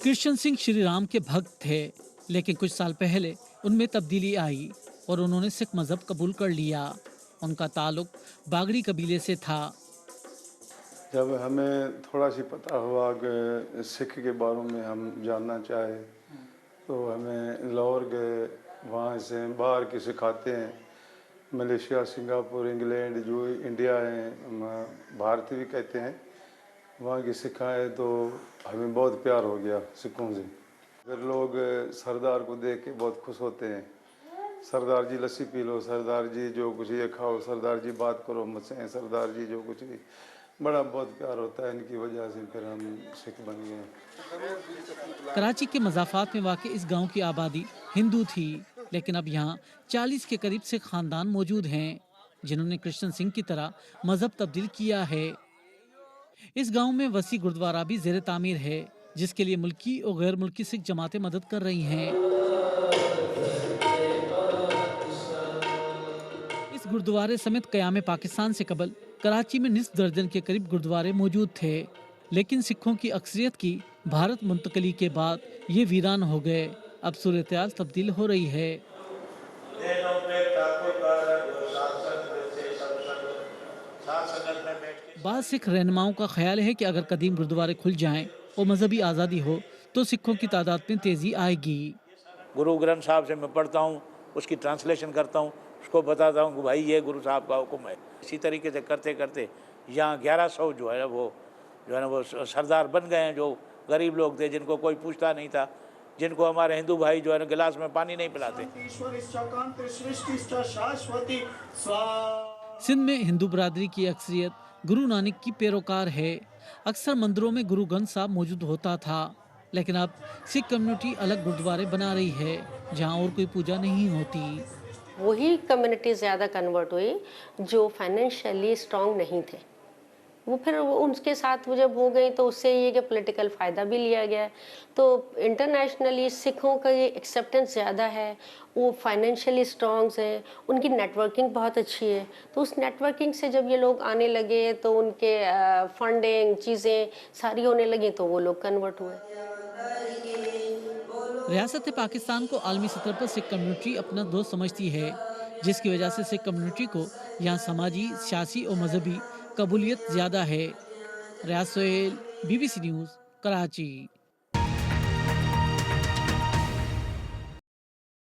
कृष्ण सिंह श्री राम के भक्त थे, लेकिन कुछ साल पहले उनमें तब्दीली आई और उन्होंने सिख मजहब कबूल कर लिया। उनका ताल्लुक बागड़ी कबीले से था। जब हमें थोड़ा सी पता हुआ कि सिख के बारे में हम जानना चाहे तो हमें लाहौर गए। वहाँ से बाहर के सिखाते हैं, मलेशिया, सिंगापुर, इंग्लैंड, जो इंडिया है, भारत भी कहते हैं, वहाँ की सिखाए तो हमें बहुत प्यार हो गया सिखों से। फिर लोग सरदार को देख के बहुत खुश होते हैं। सरदार जी लस्सी पी लो, सरदार जी जो कुछ ये खाओ, सरदार जी बात करो मुझसे, सरदार जी जो कुछ भी, बड़ा बहुत प्यार होता है। इनकी वजह से फिर हम सिख बन गए। कराची के मज़ाफ़ात में वाक़ इस गांव की आबादी हिंदू थी, लेकिन अब यहाँ 40 के करीब सिख खानदान मौजूद हैं जिन्होंने कृष्ण सिंह की तरह मजहब तब्दील किया है। इस गांव में वसी गुरुद्वारा भी ज़ेर तामीर है, जिसके लिए मुल्की और गैर मुल्की सिख जमातें मदद कर रही हैं। इस गुरुद्वारे समेत क़याम पाकिस्तान से कबल कराची में निस्फ दर्जन के करीब गुरुद्वारे मौजूद थे, लेकिन सिखों की अक्सरियत की भारत मुंतकली के बाद ये वीरान हो गए। अब सूरत-ए-हाल तब्दील हो रही है। बाद सिख रहनुमाओं का ख्याल है कि अगर कदीम गुरुद्वारे खुल जाएं और मजहबी आज़ादी हो तो सिखों की तादाद में तेज़ी आएगी। गुरु ग्रंथ साहब से मैं पढ़ता हूँ, उसकी ट्रांसलेशन करता हूँ, उसको बताता हूँ कि भाई ये गुरु साहब का हुक्म है। इसी तरीके से करते करते यहाँ 1100 जो है ना वो सरदार बन गए हैं, जो गरीब लोग थे, जिनको कोई पूछता नहीं था, जिनको हमारे हिंदू भाई जो है ना गिलास में पानी नहीं पिलाते। सिंध में हिंदू बरादरी की अक्सरियत गुरु नानक की पैरोकार है। अक्सर मंदिरों में गुरु ग्रंथ साहब मौजूद होता था, लेकिन अब सिख कम्युनिटी अलग गुरुद्वारे बना रही है जहां और कोई पूजा नहीं होती। वही कम्युनिटी ज़्यादा कन्वर्ट हुई जो फाइनेंशियली स्ट्रांग नहीं थे। वो फिर उनके साथ वो जब हो गई तो उससे ये कि पॉलिटिकल फ़ायदा भी लिया गया। तो इंटरनेशनली सिखों का ये एक्सेप्टेंस ज़्यादा है, वो फाइनेंशियली स्ट्रांग हैं, उनकी नेटवर्किंग बहुत अच्छी है। तो उस नेटवर्किंग से जब ये लोग आने लगे तो उनके फंडिंग चीज़ें सारी होने लगी तो वो लोग कन्वर्ट हुए। रियासत पाकिस्तान को आलमी सतह पर सिख कम्युनिटी अपना दोस्त समझती है, जिसकी वजह से सिख कम्युनिटी को यहाँ समाजी, सियासी और मजहबी कबूलियत ज़्यादा है। रियाज सोहेल, BBC न्यूज़, कराची।